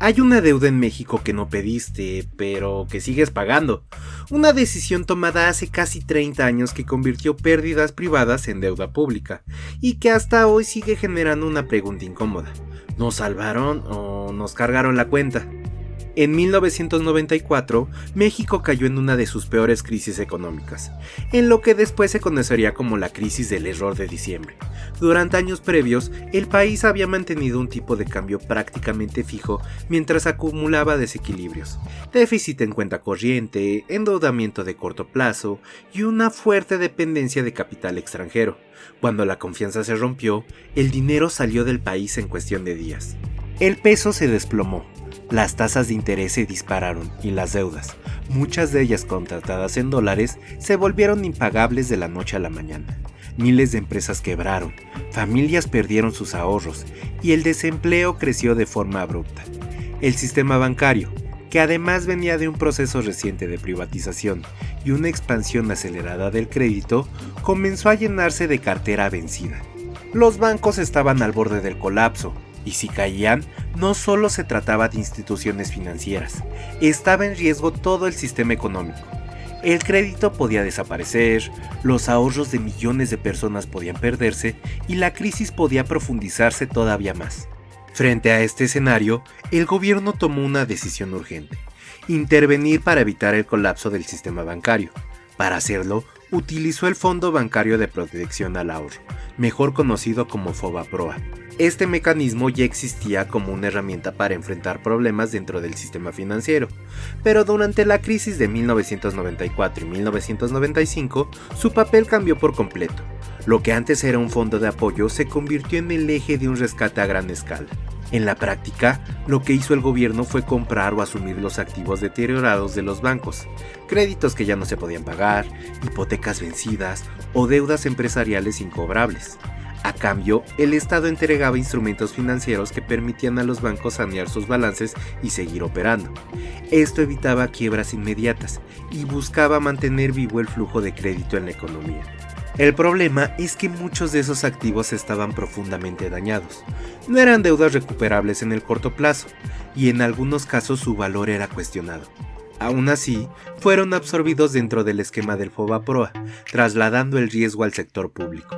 Hay una deuda en México que no pediste, pero que sigues pagando. Una decisión tomada hace casi 30 años que convirtió pérdidas privadas en deuda pública y que hasta hoy sigue generando una pregunta incómoda. ¿Nos salvaron o nos cargaron la cuenta? En 1994, México cayó en una de sus peores crisis económicas, en lo que después se conocería como la crisis del error de diciembre. Durante años previos, el país había mantenido un tipo de cambio prácticamente fijo mientras acumulaba desequilibrios, déficit en cuenta corriente, endeudamiento de corto plazo y una fuerte dependencia de capital extranjero. Cuando la confianza se rompió, el dinero salió del país en cuestión de días. El peso se desplomó. Las tasas de interés se dispararon y las deudas, muchas de ellas contratadas en dólares, se volvieron impagables de la noche a la mañana. Miles de empresas quebraron, familias perdieron sus ahorros y el desempleo creció de forma abrupta. El sistema bancario, que además venía de un proceso reciente de privatización y una expansión acelerada del crédito, comenzó a llenarse de cartera vencida. Los bancos estaban al borde del colapso. Y si caían, no solo se trataba de instituciones financieras, estaba en riesgo todo el sistema económico. El crédito podía desaparecer, los ahorros de millones de personas podían perderse y la crisis podía profundizarse todavía más. Frente a este escenario, el gobierno tomó una decisión urgente: intervenir para evitar el colapso del sistema bancario. Para hacerlo, utilizó el Fondo Bancario de Protección al Ahorro, mejor conocido como FOBAPROA. Este mecanismo ya existía como una herramienta para enfrentar problemas dentro del sistema financiero, pero durante la crisis de 1994 y 1995, su papel cambió por completo. Lo que antes era un fondo de apoyo se convirtió en el eje de un rescate a gran escala. En la práctica, lo que hizo el gobierno fue comprar o asumir los activos deteriorados de los bancos, créditos que ya no se podían pagar, hipotecas vencidas o deudas empresariales incobrables. A cambio, el Estado entregaba instrumentos financieros que permitían a los bancos sanear sus balances y seguir operando. Esto evitaba quiebras inmediatas y buscaba mantener vivo el flujo de crédito en la economía. El problema es que muchos de esos activos estaban profundamente dañados. No eran deudas recuperables en el corto plazo, y en algunos casos su valor era cuestionado. Aún así, fueron absorbidos dentro del esquema del FOBAPROA, trasladando el riesgo al sector público.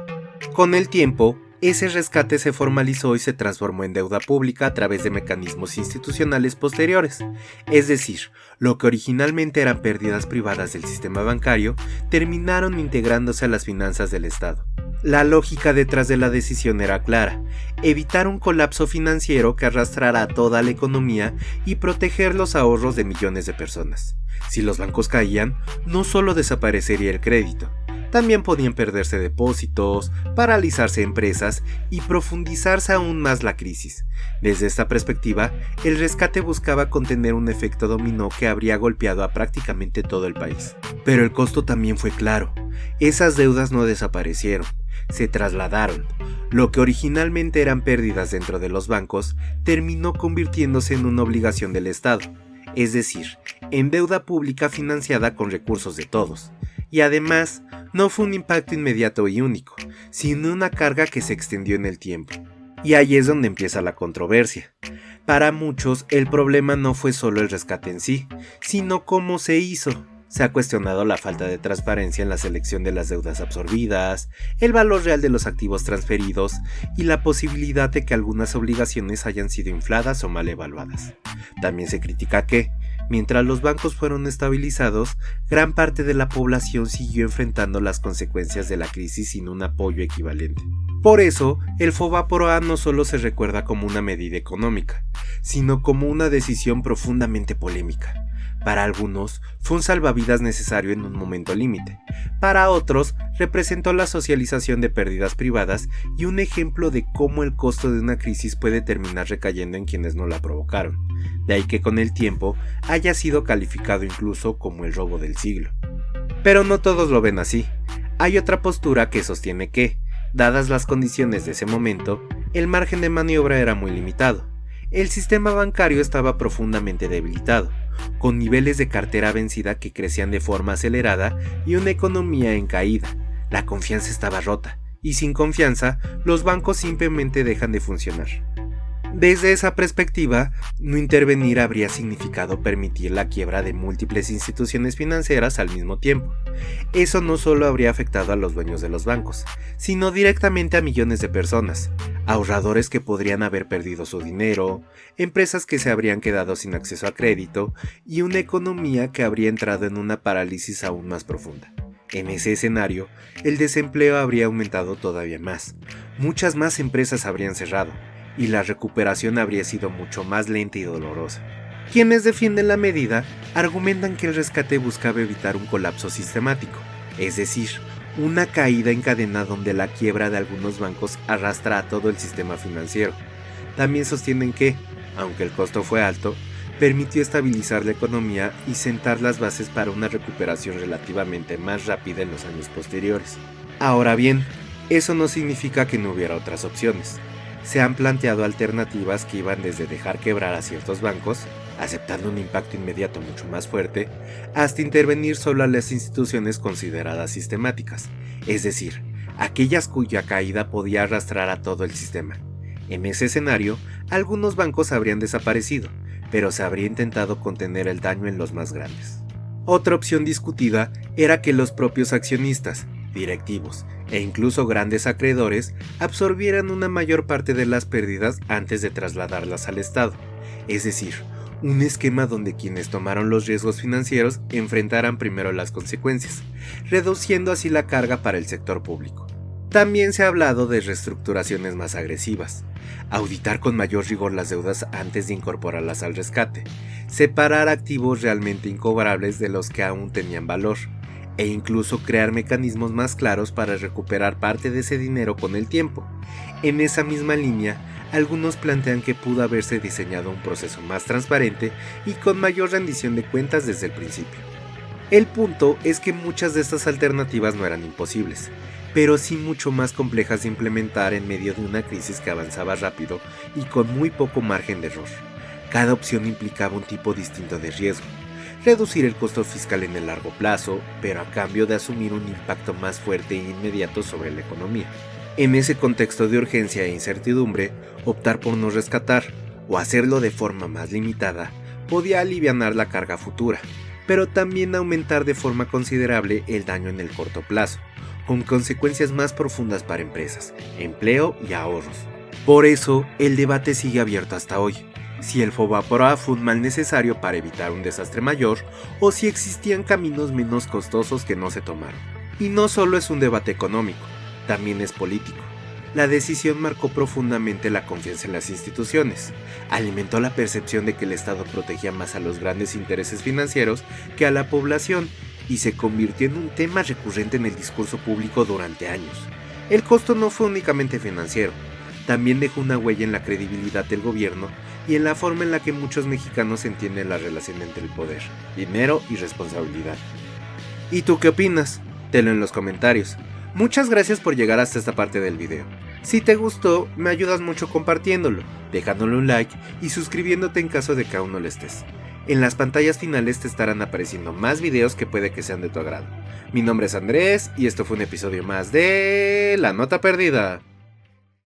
Con el tiempo, ese rescate se formalizó y se transformó en deuda pública a través de mecanismos institucionales posteriores. Es decir, lo que originalmente eran pérdidas privadas del sistema bancario, terminaron integrándose a las finanzas del Estado. La lógica detrás de la decisión era clara: evitar un colapso financiero que arrastrara a toda la economía y proteger los ahorros de millones de personas. Si los bancos caían, no solo desaparecería el crédito, también podían perderse depósitos, paralizarse empresas y profundizarse aún más la crisis. Desde esta perspectiva, el rescate buscaba contener un efecto dominó que habría golpeado a prácticamente todo el país. Pero el costo también fue claro: esas deudas no desaparecieron, se trasladaron. Lo que originalmente eran pérdidas dentro de los bancos terminó convirtiéndose en una obligación del Estado, es decir, en deuda pública financiada con recursos de todos. Y además, no fue un impacto inmediato y único, sino una carga que se extendió en el tiempo. Y ahí es donde empieza la controversia. Para muchos, el problema no fue solo el rescate en sí, sino cómo se hizo. Se ha cuestionado la falta de transparencia en la selección de las deudas absorbidas, el valor real de los activos transferidos y la posibilidad de que algunas obligaciones hayan sido infladas o mal evaluadas. También se critica que, mientras los bancos fueron estabilizados, gran parte de la población siguió enfrentando las consecuencias de la crisis sin un apoyo equivalente. Por eso, el FOBAPROA no solo se recuerda como una medida económica, sino como una decisión profundamente polémica. Para algunos, fue un salvavidas necesario en un momento límite. Para otros, representó la socialización de pérdidas privadas y un ejemplo de cómo el costo de una crisis puede terminar recayendo en quienes no la provocaron. De ahí que con el tiempo haya sido calificado incluso como el robo del siglo. Pero no todos lo ven así. Hay otra postura que sostiene que, dadas las condiciones de ese momento, el margen de maniobra era muy limitado. El sistema bancario estaba profundamente debilitado, con niveles de cartera vencida que crecían de forma acelerada y una economía en caída. La confianza estaba rota, y sin confianza, los bancos simplemente dejan de funcionar. Desde esa perspectiva, no intervenir habría significado permitir la quiebra de múltiples instituciones financieras al mismo tiempo. Eso no solo habría afectado a los dueños de los bancos, sino directamente a millones de personas, ahorradores que podrían haber perdido su dinero, empresas que se habrían quedado sin acceso a crédito y una economía que habría entrado en una parálisis aún más profunda. En ese escenario, el desempleo habría aumentado todavía más, muchas más empresas habrían cerrado, y la recuperación habría sido mucho más lenta y dolorosa. Quienes defienden la medida argumentan que el rescate buscaba evitar un colapso sistemático, es decir, una caída en cadena donde la quiebra de algunos bancos arrastra a todo el sistema financiero. También sostienen que, aunque el costo fue alto, permitió estabilizar la economía y sentar las bases para una recuperación relativamente más rápida en los años posteriores. Ahora bien, eso no significa que no hubiera otras opciones. Se han planteado alternativas que iban desde dejar quebrar a ciertos bancos, aceptando un impacto inmediato mucho más fuerte, hasta intervenir solo a las instituciones consideradas sistemáticas, es decir, aquellas cuya caída podía arrastrar a todo el sistema. En ese escenario, algunos bancos habrían desaparecido, pero se habría intentado contener el daño en los más grandes. Otra opción discutida era que los propios accionistas, directivos e incluso grandes acreedores absorbieran una mayor parte de las pérdidas antes de trasladarlas al Estado, es decir, un esquema donde quienes tomaron los riesgos financieros enfrentaran primero las consecuencias, reduciendo así la carga para el sector público. También se ha hablado de reestructuraciones más agresivas, auditar con mayor rigor las deudas antes de incorporarlas al rescate, separar activos realmente incobrables de los que aún tenían valor, e incluso crear mecanismos más claros para recuperar parte de ese dinero con el tiempo. En esa misma línea, algunos plantean que pudo haberse diseñado un proceso más transparente y con mayor rendición de cuentas desde el principio. El punto es que muchas de estas alternativas no eran imposibles, pero sí mucho más complejas de implementar en medio de una crisis que avanzaba rápido y con muy poco margen de error. Cada opción implicaba un tipo distinto de riesgo. Reducir el costo fiscal en el largo plazo, pero a cambio de asumir un impacto más fuerte e inmediato sobre la economía. En ese contexto de urgencia e incertidumbre, optar por no rescatar o hacerlo de forma más limitada podía alivianar la carga futura, pero también aumentar de forma considerable el daño en el corto plazo, con consecuencias más profundas para empresas, empleo y ahorros. Por eso, el debate sigue abierto hasta hoy. Si el FOBAPROA fue un mal necesario para evitar un desastre mayor o si existían caminos menos costosos que no se tomaron. Y no solo es un debate económico, también es político. La decisión marcó profundamente la confianza en las instituciones, alimentó la percepción de que el Estado protegía más a los grandes intereses financieros que a la población y se convirtió en un tema recurrente en el discurso público durante años. El costo no fue únicamente financiero, también dejó una huella en la credibilidad del gobierno y en la forma en la que muchos mexicanos entienden la relación entre el poder, dinero y responsabilidad. ¿Y tú qué opinas? Tenlo en los comentarios. Muchas gracias por llegar hasta esta parte del video. Si te gustó, me ayudas mucho compartiéndolo, dejándole un like y suscribiéndote en caso de que aún no lo estés. En las pantallas finales te estarán apareciendo más videos que puede que sean de tu agrado. Mi nombre es Andrés y esto fue un episodio más de La Nota Perdida.